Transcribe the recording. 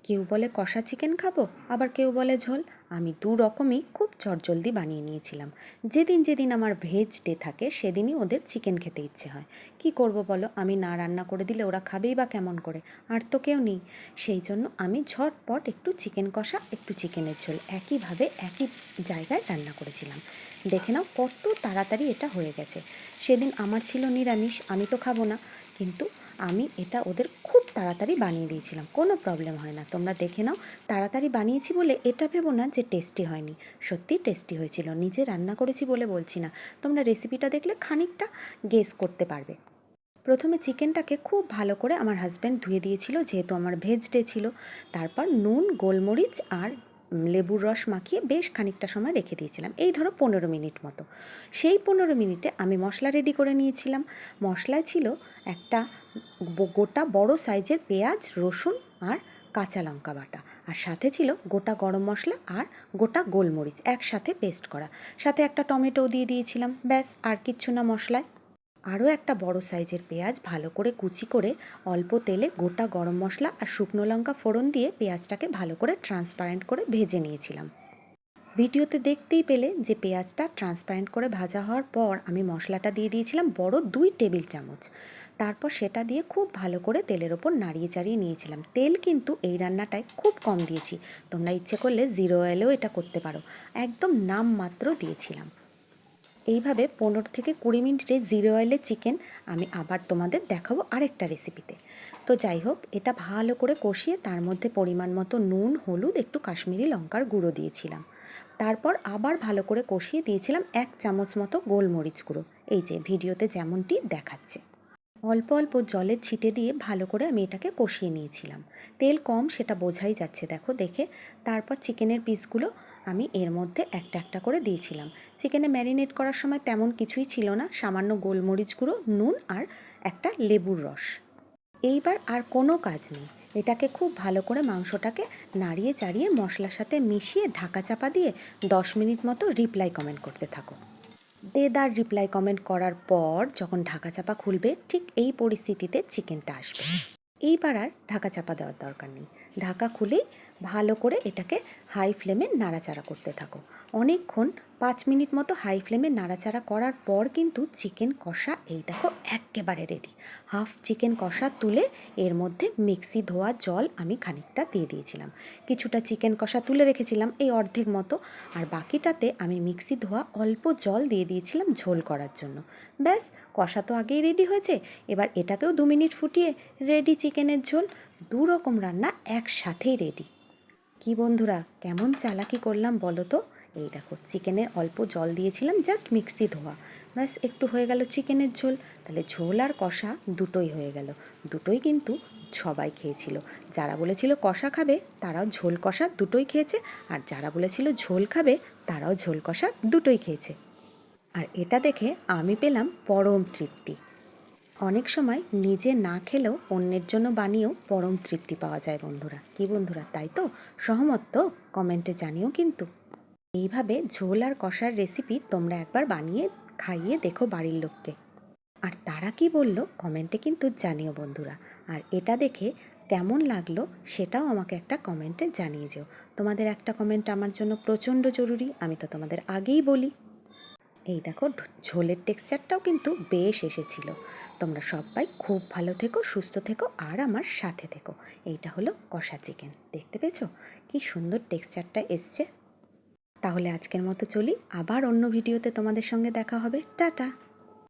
কেউ বলে কষা চিকেন খাবো, আবার কেউ বলে ঝোল। আমি দু রকমই খুব চটজলদি বানিয়ে নিয়েছিলাম। যেদিন যেদিন আমার ভেজ ডে থাকে সেদিনই ওদের চিকেন খেতে ইচ্ছে হয়। কি করব বলো, আমি না রান্না করে দিলে ওরা খাবেই বা কেমন করে? আর তো কেউ নেই। সেই জন্য আমি ঝটপট একটু চিকেন কষা, একটু চিকেনের ঝোল একইভাবে একই জায়গায় রান্না করেছিলাম। দেখে নাও কত তাড়াতাড়ি এটা হয়ে গেছে। সেদিন আমার ছিল নিরামিষ, আমি তো খাবো না, কিন্তু আমি এটা ওদের খুব তাড়াতাড়ি বানিয়ে দিয়েছিলাম, কোনো প্রবলেম হয় না। তোমরা দেখে নাও, তাড়াতাড়ি বানিয়েছি বলে এটা ভেবো না যে টেস্টি হয়নি। সত্যিই টেস্টি হয়েছিল, নিজে রান্না করেছি বলে বলছি না। তোমরা রেসিপিটা দেখলে খানিকটা গেস করতে পারবে। প্রথমে চিকেনটাকে খুব ভালো করে আমার হাজব্যান্ড ধুয়ে দিয়েছিল, যেহেতু আমার ভেজ ডে ছিল। তারপর নুন, গোলমরিচ আর লেবুর রস মাখিয়ে বেশ খানিকটা সময় রেখে দিয়েছিলাম, এই ধরো 15 মিনিট মতো। সেই 15 মিনিটে আমি মশলা রেডি করে নিয়েছিলাম। মশলায় ছিল একটা গোটা বড় সাইজের পেঁয়াজ, রসুন আর কাঁচা লঙ্কা বাটা, আর সাথে ছিল গোটা গরম মশলা আর গোটা গোলমরিচ একসাথে পেস্ট করা। সাথে একটা টমেটোও দিয়ে দিয়েছিলাম, ব্যাস আর কিচ্ছু না মশলায়। আরও একটা বড় সাইজের পেঁয়াজ ভালো করে কুচি করে অল্প তেলে গোটা গরম মশলা আর শুকনো লঙ্কা ফোড়ন দিয়ে পেঁয়াজটাকে ভালো করে ট্রান্সপারেন্ট করে ভেজে নিয়েছিলাম। ভিডিওতে দেখতেই পেলে যে পেঁয়াজটা ট্রান্সপারেন্ট করে ভাজা হওয়ার পর আমি মশলাটা দিয়ে দিয়েছিলাম বড় 2 টেবিল চামচ। তারপর সেটা দিয়ে খুব ভালো করে তেলের ওপর নাড়িয়ে চাড়িয়ে নিয়েছিলাম। তেল কিন্তু এই রান্নাটায় খুব কম দিয়েছি, তোমরা ইচ্ছে করলে 0 অয়েলেও এটা করতে পারো, একদম নামমাত্র দিয়েছিলাম। এইভাবে 15 থেকে 20 মিনিটে 0 অয়েলে চিকেন আমি আবার তোমাদের দেখাবো আরেকটা রেসিপিতে। তো যাই হোক, এটা ভালো করে কষিয়ে তার মধ্যে পরিমাণ মতো নুন, হলুদ, একটু কাশ্মীরি লঙ্কার গুঁড়ো দিয়েছিলাম। তারপর আবার ভালো করে কষিয়ে দিয়েছিলাম 1 চামচ মতো গোলমরিচ গুঁড়ো, এই যে ভিডিওতে যেমনটি দেখাচ্ছে। অল্প অল্প জলের ছিটে দিয়ে ভালো করে আমি এটাকে কষিয়ে নিয়েছিলাম। তেল কম সেটা বোঝাই যাচ্ছে দেখো দেখে। তারপর চিকেনের পিসগুলো আমি এর মধ্যে একটা একটা করে দিয়েছিলাম। চিকেনে ম্যারিনেট করার সময় তেমন কিছুই ছিল না, সামান্য গোলমরিচ গুঁড়ো, নুন আর একটা লেবুর রস। এইবার আর কোনো কাজ নেই, এটাকে খুব ভালো করে মাংসটাকে নাড়িয়ে চাড়িয়ে মশলার সাথে মিশিয়ে ঢাকা চাপা দিয়ে 10 মিনিট মতো রিপ্লাই কমেন্ট করতে থাকো। দেদার রিপ্লাই কমেন্ট করার পর যখন ঢাকা চাপা খুলবে, ঠিক এই পরিস্থিতিতে চিকেনটা আসবে। এইবার আর ঢাকা চাপা দেওয়ার দরকার নেই, ঢাকা খুলেই ভালো করে এটাকে হাই ফ্লেমে নাড়াচাড়া করতে থাকো অনেকক্ষণ। 5 মিনিট মতো হাই ফ্লেমে নাড়াচাড়া করার পর কিন্তু চিকেন কষা এই দেখো একেবারে রেডি। হাফ চিকেন কষা তুলে এর মধ্যে মিক্সি ধোয়া জল আমি খানিকটা দিয়ে দিয়েছিলাম। কিছুটা চিকেন কষা তুলে রেখেছিলাম এই অর্ধেক মতো, আর বাকিটাতে আমি মিক্সি ধোয়া অল্প জল দিয়ে দিয়েছিলাম ঝোল করার জন্য। ব্যাস, কষা তো আগেই রেডি হয়েছে, এবার এটাকেও 2 মিনিট ফুটিয়ে রেডি চিকেনের ঝোল। দু রকম রান্না একসাথেই রেডি। কি বন্ধুরা, কেমন চালাকি করলাম বলো তো? এই দেখো, চিকেনের অল্প জল দিয়েছিলাম, জাস্ট মিক্সি ধোয়া, ব্যাস একটু হয়ে গেল চিকেনের ঝোল। তাহলে ঝোল আর কষা দুটোই হয়ে গেল। দুটোই কিন্তু সবাই খেয়েছিল। যারা বলেছিল কষা খাবে তারাও ঝোল কষা দুটোই খেয়েছে, আর যারা বলেছিল ঝোল খাবে তারাও ঝোল কষা দুটোই খেয়েছে। আর এটা দেখে আমি পেলাম পরম তৃপ্তি। অনেক সময় নিজে না খেলেও অন্যের জন্য বানিয়েও পরম তৃপ্তি পাওয়া যায় বন্ধুরা। কি বন্ধুরা, তাই তো? সহমত তো? কমেন্টে জানিও কিন্তু। এইভাবে ঝোল আর কষার রেসিপি তোমরা একবার বানিয়ে খাইয়ে দেখো বাড়ির লোককে, আর তারা কি বললো কমেন্টে কিন্তু জানিও বন্ধুরা। আর এটা দেখে কেমন লাগলো সেটাও আমাকে একটা কমেন্টে জানিয়ে যেও। তোমাদের একটা কমেন্ট আমার জন্য প্রচণ্ড জরুরি, আমি তো তোমাদের আগেই বলি। এই দেখো, ঝোলের টেক্সচারটাও কিন্তু বেশ এসেছিল। তোমরা সবাই খুব ভালো থেকো, সুস্থ থেকো আর আমার সাথে থেকো। এইটা হলো কষা চিকেন, দেখতে পেয়েছো কি সুন্দর টেক্সচারটা এসছে। তাহলে আজকের মতো চলি, আবার অন্য ভিডিওতে তোমাদের সঙ্গে দেখা হবে। টাটা।